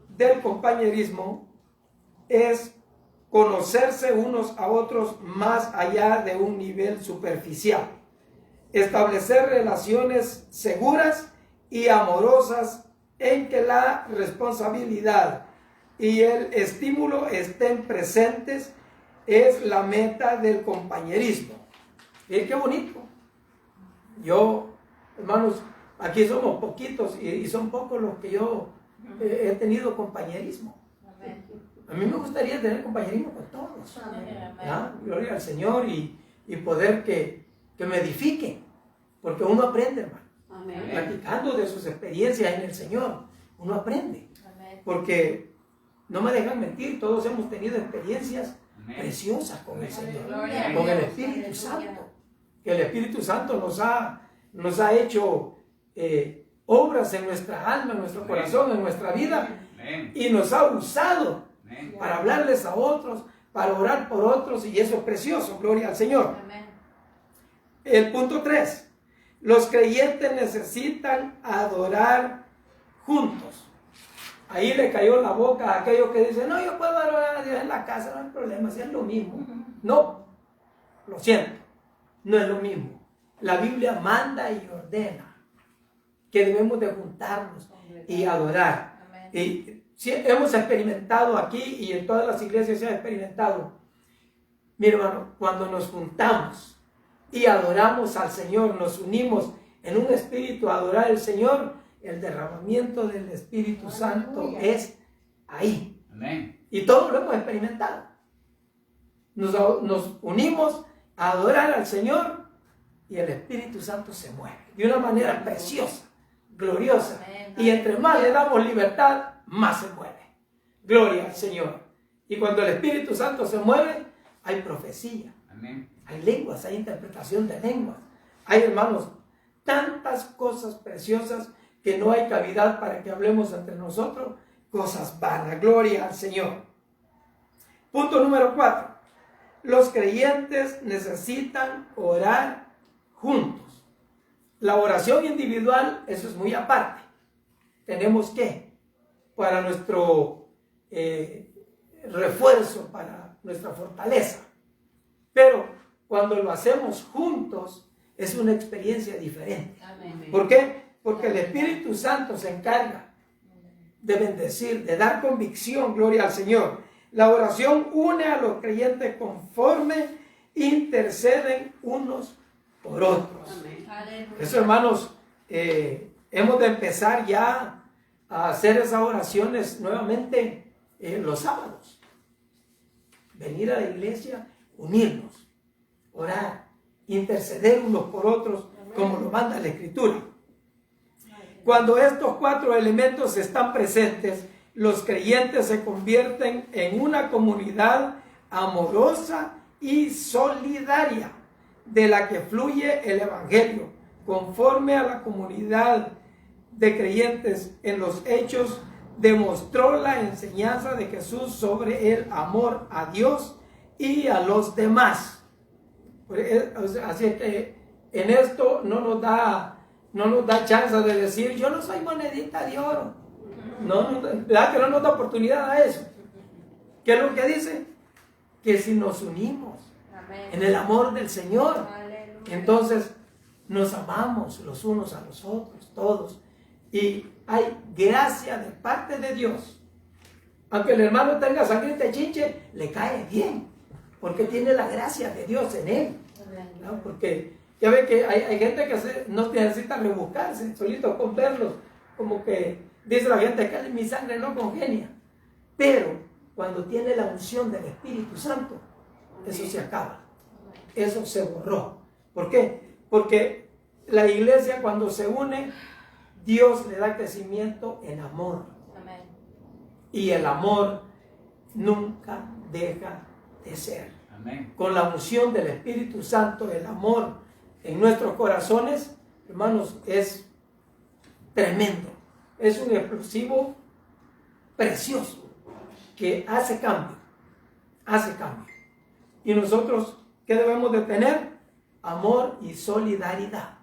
del compañerismo es conocerse unos a otros más allá de un nivel superficial. Establecer relaciones seguras y amorosas en que la responsabilidad y el estímulo estén presentes es la meta del compañerismo. Y qué bonito. Yo, hermanos, aquí somos poquitos y son pocos los que yo he tenido compañerismo. A mí me gustaría tener compañerismo con todos. ¿Ya? Gloria al Señor y poder que me edifiquen. Porque uno aprende, hermano. Amén. Platicando de sus experiencias en el Señor, uno aprende. Amén. Porque no me dejan mentir, todos hemos tenido experiencias preciosas con el Señor, con el Espíritu Santo. Que el Espíritu Santo nos ha hecho obras en nuestra alma, en nuestro corazón, en nuestra vida, y nos ha usado para hablarles a otros, para orar por otros, y eso es precioso. Gloria al Señor. Amén. El punto 3. Los creyentes necesitan adorar juntos. Ahí le cayó la boca a aquellos que dicen, no, yo puedo adorar a Dios en la casa, no hay problema, si es lo mismo. No, lo siento, no es lo mismo. La Biblia manda y ordena que debemos de juntarnos y adorar. Amén. Y si hemos experimentado aquí y en todas las iglesias se ha experimentado, mi hermano, cuando nos juntamos y adoramos al Señor, nos unimos en un espíritu a adorar al Señor, el derramamiento del Espíritu Santo es ahí. Amén. Y todos lo hemos experimentado. Nos unimos a adorar al Señor y el Espíritu Santo se mueve de una manera preciosa, gloriosa. Amén. Y entre más le damos libertad, más se mueve. Gloria al Señor. Y cuando el Espíritu Santo se mueve, hay profecía. Amén. Hay lenguas, hay interpretación de lenguas. Hay, hermanos, tantas cosas preciosas que no hay cavidad para que hablemos entre nosotros cosas vanas. Gloria al Señor. Punto número 4. Los creyentes necesitan orar juntos. La oración individual, eso es muy aparte. Tenemos que, para nuestro refuerzo, para nuestra fortaleza. Pero cuando lo hacemos juntos, es una experiencia diferente. Amén. ¿Por qué? Porque el Espíritu Santo se encarga de bendecir, de dar convicción, gloria al Señor. La oración une a los creyentes conforme interceden unos por otros. Amén. Eso, hermanos, hemos de empezar ya a hacer esas oraciones nuevamente los sábados. Venir a la iglesia, unirnos, orar, interceder unos por otros, como lo manda la Escritura. Cuando estos 4 elementos están presentes, los creyentes se convierten en una comunidad amorosa y solidaria, de la que fluye el Evangelio, conforme a la comunidad de creyentes en los hechos demostró la enseñanza de Jesús sobre el amor a Dios y a los demás. Así que en esto no nos da chance de decir, yo no soy monedita de oro. ¿Verdad que no nos da oportunidad a eso? ¿Qué es lo que dice? Que si nos unimos en el amor del Señor, entonces nos amamos los unos a los otros, todos. Y hay gracia de parte de Dios. Aunque el hermano tenga sangre chinche, le cae bien, porque tiene la gracia de Dios en él. ¿No? Porque ya ve que hay gente que no necesita rebuscarse, solito con verlos, como que dice la gente que mi sangre no congenia. Pero cuando tiene la unción del Espíritu Santo, eso se acaba. Eso se borró. ¿Por qué? Porque la iglesia, cuando se une, Dios le da crecimiento en amor. Amén. Y el amor nunca deja de ser. Amén. Con la unción del Espíritu Santo, el amor en nuestros corazones, hermanos, es tremendo. Es un explosivo precioso que hace cambio. Hace cambio. Y nosotros, ¿qué debemos de tener? Amor y solidaridad.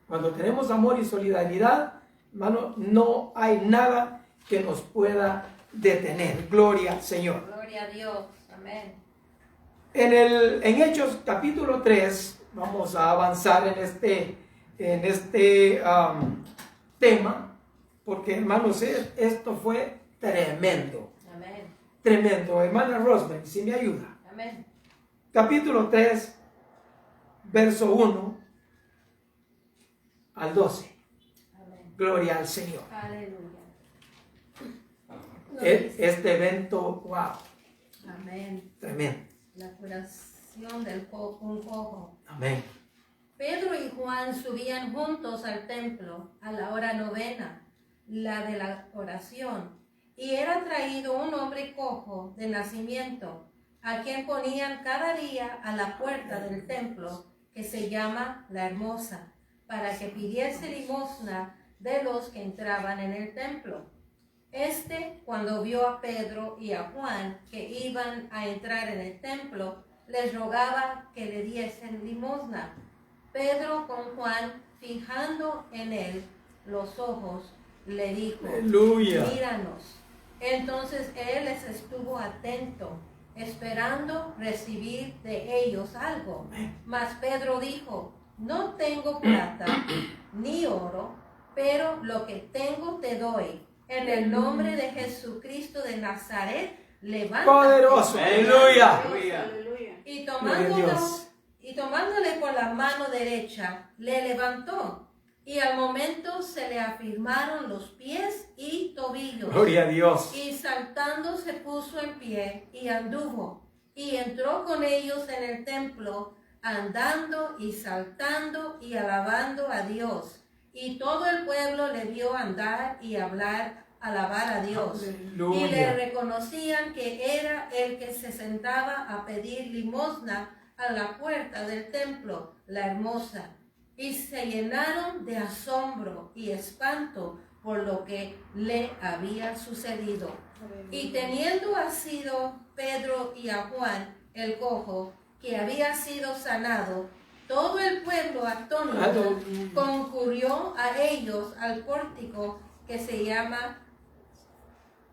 Cuando tenemos amor y solidaridad, hermano, no hay nada que nos pueda detener. Gloria al Señor. Gloria a Dios. Amén. En Hechos capítulo 3, vamos a avanzar en este tema, porque hermanos, esto fue tremendo. Amén. Tremendo. Hermana Rosemary, si me ayuda. Amén. Capítulo 3, verso 1 al 12. Amén. Gloria al Señor. Aleluya. Este evento, wow, Amén. tremendo. La curación del un cojo. Amén. Pedro y Juan subían juntos al templo a la hora novena, la de la oración, y era traído un hombre cojo de nacimiento, a quien ponían cada día a la puerta del templo, que se llama La Hermosa, para que pidiese limosna de los que entraban en el templo. Cuando vio a Pedro y a Juan que iban a entrar en el templo, les rogaba que le diesen limosna. Pedro con Juan, fijando en él los ojos, le dijo: Aleluya. Míranos. Entonces él les estuvo atento, esperando recibir de ellos algo. Mas Pedro dijo: No tengo plata ni oro, pero lo que tengo te doy. En el nombre de Jesucristo de Nazaret, levántate. Poderoso. Aleluya. Aleluya. Y Gloria a Dios. tomándole por la mano derecha, le levantó. Y al momento se le afirmaron los pies y tobillos. Gloria a Dios. Y saltando se puso en pie y anduvo. Y entró con ellos en el templo, andando y saltando y alabando a Dios. Y todo el pueblo le vio andar y alabar a Dios. Aleluya. Y le reconocían que era el que se sentaba a pedir limosna a la puerta del templo, La Hermosa. Y se llenaron de asombro y espanto por lo que le había sucedido. Y teniendo asido Pedro y a Juan, el cojo, que había sido sanado, todo el pueblo atónito concurrió a ellos al pórtico que se llama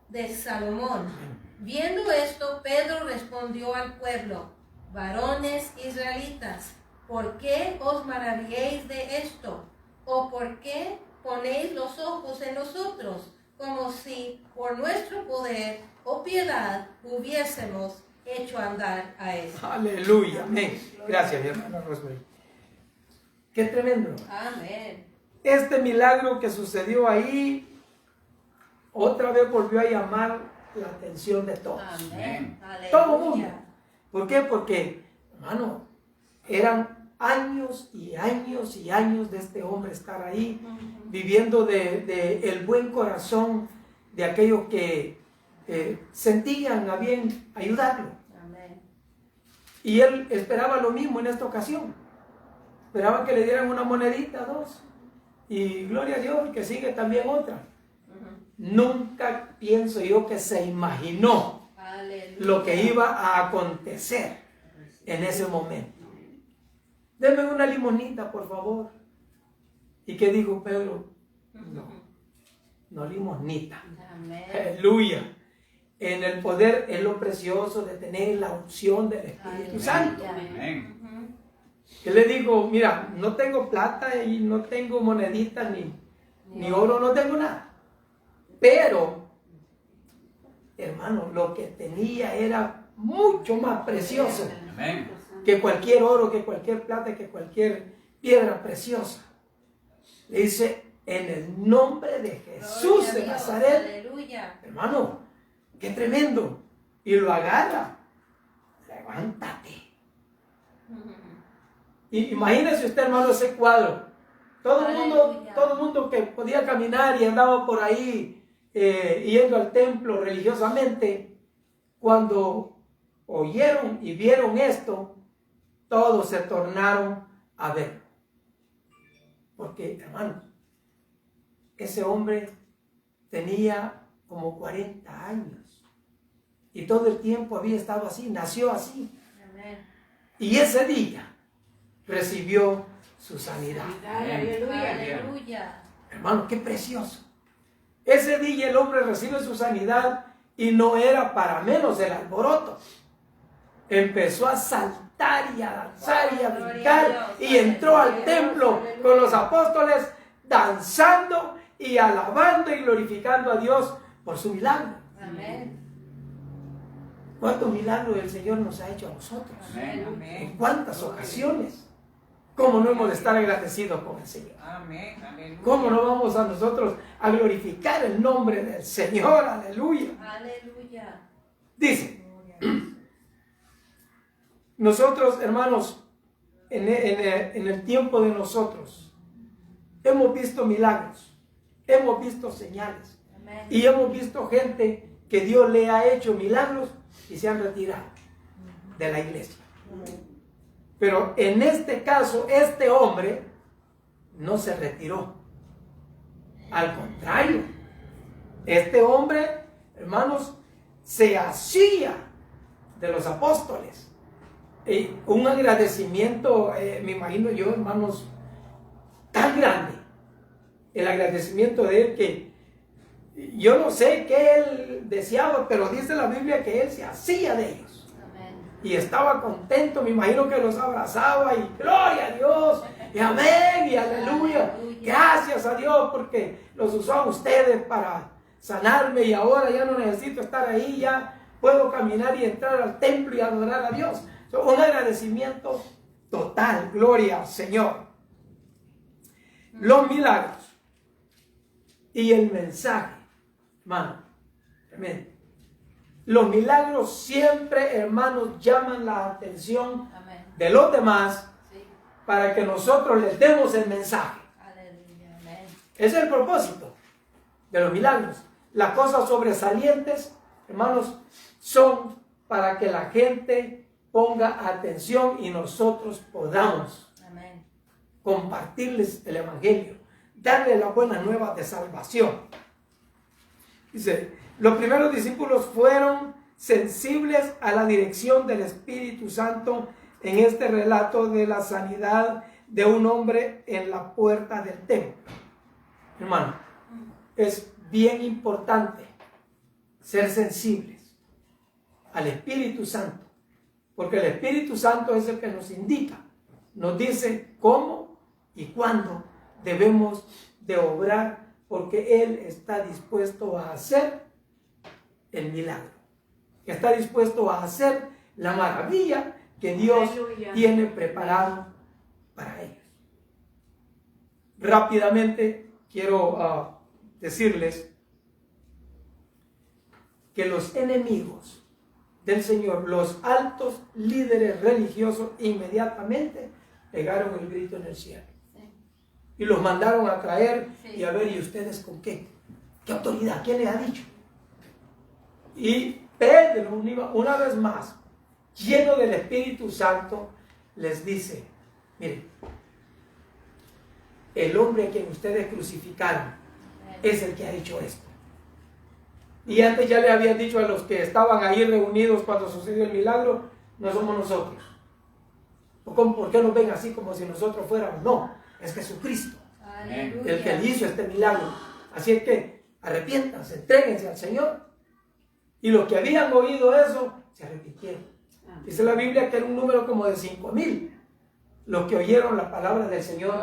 de Salomón. Viendo esto, Pedro respondió al pueblo: Varones israelitas, ¿por qué os maravilléis de esto? ¿O por qué ponéis los ojos en nosotros, como si por nuestro poder o piedad hubiésemos hecho andar a esto? Aleluya. Amén. Gracias, mi hermana Rosemary. Qué tremendo. Amén. Este milagro que sucedió ahí, otra vez volvió a llamar la atención de todos. Amén. Aleluya. Todo el mundo. ¿Por qué? Porque, hermano, eran años y años y años de este hombre estar ahí, viviendo de el buen corazón de aquellos que sentían a bien ayudarlo. Amén. Y él esperaba lo mismo en esta ocasión. Esperaba que le dieran una monedita, dos. Y gloria a Dios, que sigue también otra. Nunca pienso yo que se imaginó Aleluya. lo que iba a acontecer en ese momento. Deme una limonita, por favor. ¿Y qué dijo Pedro? No limonita. Amén. Aleluya. En el poder es lo precioso de tener la unción del Espíritu Santo. Amén. Él le dijo: mira, no tengo plata y no tengo moneditas ni oro, no tengo nada. Pero, hermano, lo que tenía era mucho más precioso Amén. que cualquier oro, que cualquier plata, que cualquier piedra preciosa. Le dice: en el nombre de Jesús de Nazaret. Aleluya. Hermano, qué tremendo. Y lo agarra. Levántate. Y imagínese usted, hermano, ese cuadro. Todo el mundo que podía caminar y andaba por ahí yendo al templo religiosamente, cuando oyeron y vieron esto, todos se tornaron a ver. Porque, hermanos, ese hombre tenía como 40 años y todo el tiempo había estado así, nació así. Amén. Y ese día recibió su sanidad. Aleluya. Aleluya. Hermano, qué precioso. Ese día el hombre recibe su sanidad y no era para menos el alboroto. Empezó a saltar y a danzar y a brincar y entró al templo con los apóstoles danzando y alabando y glorificando a Dios por su milagro. Amén. ¿Cuántos milagros el Señor nos ha hecho a nosotros? Amén. ¿En cuántas ocasiones? ¿Cómo no hemos de estar agradecidos con el Señor? Amén. Aleluya. ¿Cómo no vamos a nosotros a glorificar el nombre del Señor? Aleluya. Aleluya. Dice, nosotros, hermanos, en el tiempo de nosotros, hemos visto milagros, hemos visto señales. Amén. Y hemos visto gente que Dios le ha hecho milagros y se han retirado de la iglesia. Pero en este caso, este hombre no se retiró. Al contrario, este hombre, hermanos, se hacía de los apóstoles. Un agradecimiento, me imagino yo, hermanos, tan grande. El agradecimiento de él que yo no sé qué él deseaba, pero dice la Biblia que él se hacía de ellos. Amén. Y estaba contento, me imagino que los abrazaba y gloria a Dios, y amén, y aleluya. Gracias a Dios porque los usó a ustedes para sanarme y ahora ya no necesito estar ahí, ya puedo caminar y entrar al templo y adorar a Dios. Un agradecimiento total, gloria al Señor. Los milagros y el mensaje, hermano, amén. Los milagros siempre, hermanos, llaman la atención de los demás para que nosotros les demos el mensaje. Ese es el propósito de los milagros. Las cosas sobresalientes, hermanos, son para que la gente ponga atención y nosotros podamos compartirles el evangelio, darle las buenas nuevas de salvación. Dice, los primeros discípulos fueron sensibles a la dirección del Espíritu Santo en este relato de la sanidad de un hombre en la puerta del templo. Hermano, es bien importante ser sensibles al Espíritu Santo, porque el Espíritu Santo es el que nos indica, nos dice cómo y cuándo debemos de obrar, porque Él está dispuesto a hacer el milagro, está dispuesto a hacer la maravilla que Dios tiene preparado para ellos. Rápidamente quiero decirles que los enemigos del Señor, los altos líderes religiosos, inmediatamente pegaron el grito en el cielo. Y los mandaron a traer y a ver, ¿y ustedes con qué? ¿Qué autoridad? ¿Quién les ha dicho? Y Pedro, una vez más, lleno del Espíritu Santo, les dice, miren, el hombre a quien ustedes crucificaron es el que ha hecho esto. Y antes ya le habían dicho a los que estaban ahí reunidos cuando sucedió el milagro, no somos nosotros. ¿Por qué nos ven así como si nosotros fuéramos? No, es Jesucristo, el que hizo este milagro. Así es que arrepiéntanse, entréguense al Señor. Y los que habían oído eso, se arrepintieron. Dice la Biblia que era un número como de 5,000 los que oyeron la palabra del Señor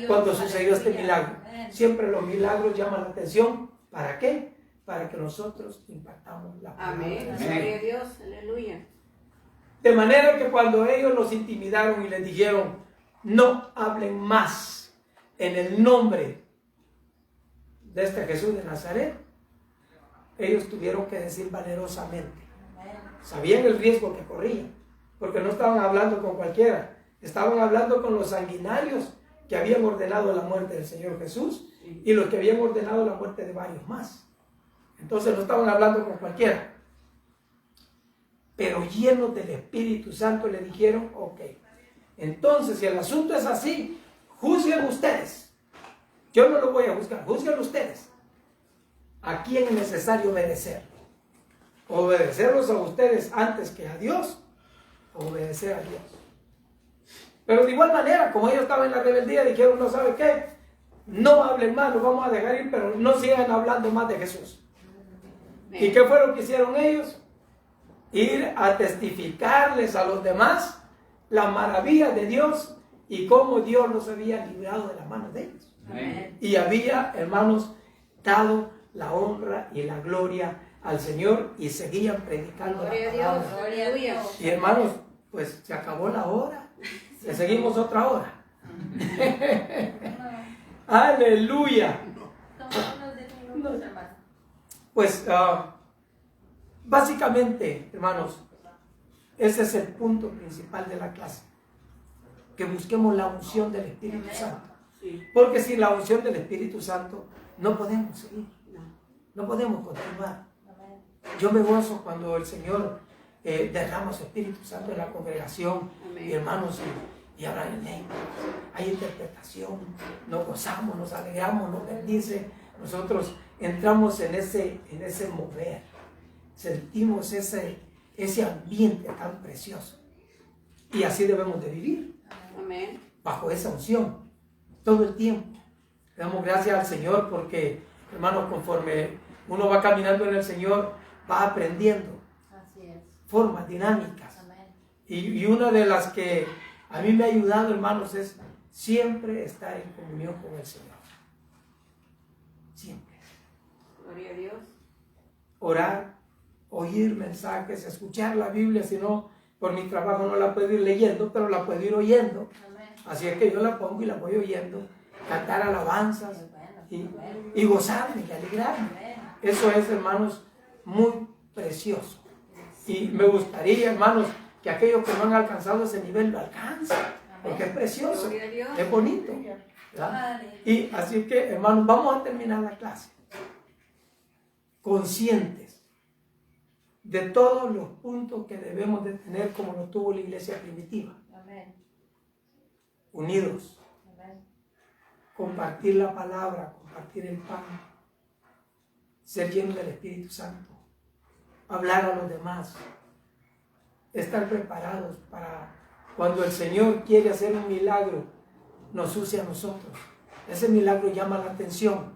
cuando sucedió este milagro. Siempre los milagros llaman la atención. ¿Para qué? Para que nosotros impactamos la palabra. Amén. Gloria a Dios. Aleluya. De manera que cuando ellos los intimidaron y les dijeron, no hablen más en el nombre de este Jesús de Nazaret, ellos tuvieron que decir valerosamente. Sabían el riesgo que corrían, porque no estaban hablando con cualquiera, estaban hablando con los sanguinarios que habían ordenado la muerte del Señor Jesús y los que habían ordenado la muerte de varios más. Entonces no estaban hablando con cualquiera. Pero llenos del Espíritu Santo le dijeron, ok, entonces si el asunto es así, juzguen ustedes. Yo no lo voy a juzgar, juzguen ustedes. ¿A quién es necesario obedecer? ¿Obedecerlos a ustedes antes que a Dios? ¿O obedecer a Dios? Pero de igual manera, como ellos estaban en la rebeldía, dijeron, no sabe qué, no hablen más, los vamos a dejar ir, pero no sigan hablando más de Jesús. ¿Y qué fue lo que hicieron ellos? Ir a testificarles a los demás la maravilla de Dios y cómo Dios los había librado de las manos de ellos. Amén. Y había, hermanos, dado la honra y la gloria al Señor y seguían predicando la palabra. Gloria a Dios. Y hermanos, pues se acabó la hora. Le seguimos otra hora. Aleluya. Pues básicamente, hermanos, ese es el punto principal de la clase. Que busquemos la unción del Espíritu Santo. Porque sin la unción del Espíritu Santo no podemos seguir. No podemos continuar. Yo me gozo cuando el Señor derrama su Espíritu Santo en la congregación. Amén. Y hermanos, y hablan en lenguas. Hay interpretación. Nos gozamos, nos alegramos, nos bendice. Nosotros entramos en ese mover. Sentimos ese ambiente tan precioso. Y así debemos de vivir. Amén. Bajo esa unción. Todo el tiempo. Le damos gracias al Señor porque, hermanos, conforme uno va caminando en el Señor, va aprendiendo formas dinámicas. Y una de las que a mí me ha ayudado, hermanos, es siempre estar en comunión con el Señor. Siempre. Gloria a Dios. Orar, oír mensajes, escuchar la Biblia, si no, por mi trabajo no la puedo ir leyendo, pero la puedo ir oyendo. Así es que yo la pongo y la voy oyendo, cantar alabanzas y gozarme y alegrarme. Eso es, hermanos, muy precioso. Y me gustaría, hermanos, que aquellos que no han alcanzado ese nivel lo alcancen, porque es precioso, es bonito, ¿verdad? Y así que, hermanos, vamos a terminar la clase conscientes de todos los puntos que debemos de tener como lo tuvo la iglesia primitiva. Unidos, compartir la palabra, compartir el pan, ser llenos del Espíritu Santo, hablar a los demás, estar preparados para cuando el Señor quiere hacer un milagro, nos use a nosotros. Ese milagro llama la atención.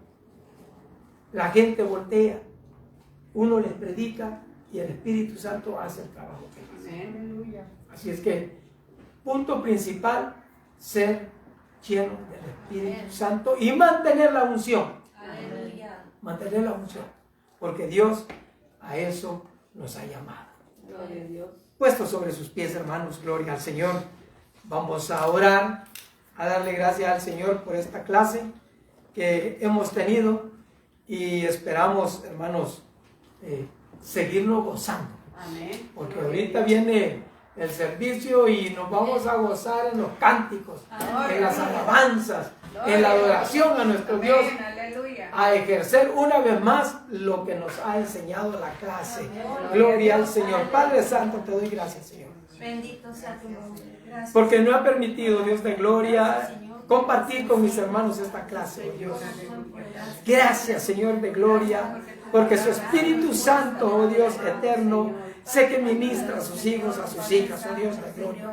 La gente voltea, uno les predica y el Espíritu Santo hace el trabajo que hace. Así es que, punto principal, ser lleno del Espíritu Santo y mantener la unción. Mantener la unción. Porque Dios a eso nos ha llamado. Gloria a Dios. Puestos sobre sus pies, hermanos, gloria al Señor. Vamos a orar, a darle gracias al Señor por esta clase que hemos tenido y esperamos, hermanos, seguirnos gozando. Amén. Porque ahorita viene el servicio y nos vamos a gozar en los cánticos, en las alabanzas, en la adoración a nuestro Dios, a ejercer una vez más lo que nos ha enseñado la clase. Gloria al Señor. Padre Santo, te doy gracias, Señor. Bendito sea tu nombre. Gracias. Porque no ha permitido, Dios de gloria, compartir con mis hermanos esta clase, oh Dios. Gracias, Señor de gloria, porque su Espíritu Santo, oh Dios eterno, sé que ministra a sus hijos, a sus hijas, oh Dios de gloria.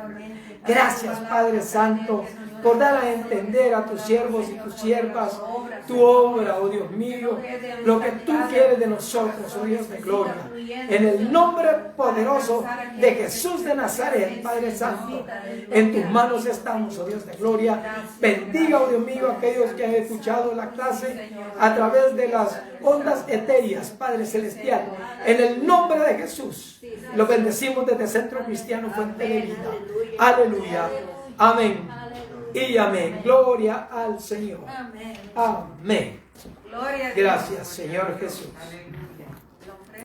Gracias, Padre Santo, por dar a entender a tus siervos y tus siervas tu obra, oh Dios mío, lo que tú quieres de nosotros, oh Dios de gloria. En el nombre poderoso de Jesús de Nazaret, Padre Santo, en tus manos estamos, oh Dios de gloria. Bendiga, oh Dios mío, a aquellos que han escuchado la clase a través de las ondas etéreas, Padre Celestial. En el nombre de Jesús, lo bendecimos desde Centro Cristiano Fuente de Vida. Aleluya. Amén. Y amén. Gloria al Señor. Amén. Gloria a Dios. Gracias, Señor Jesús. Aleluya.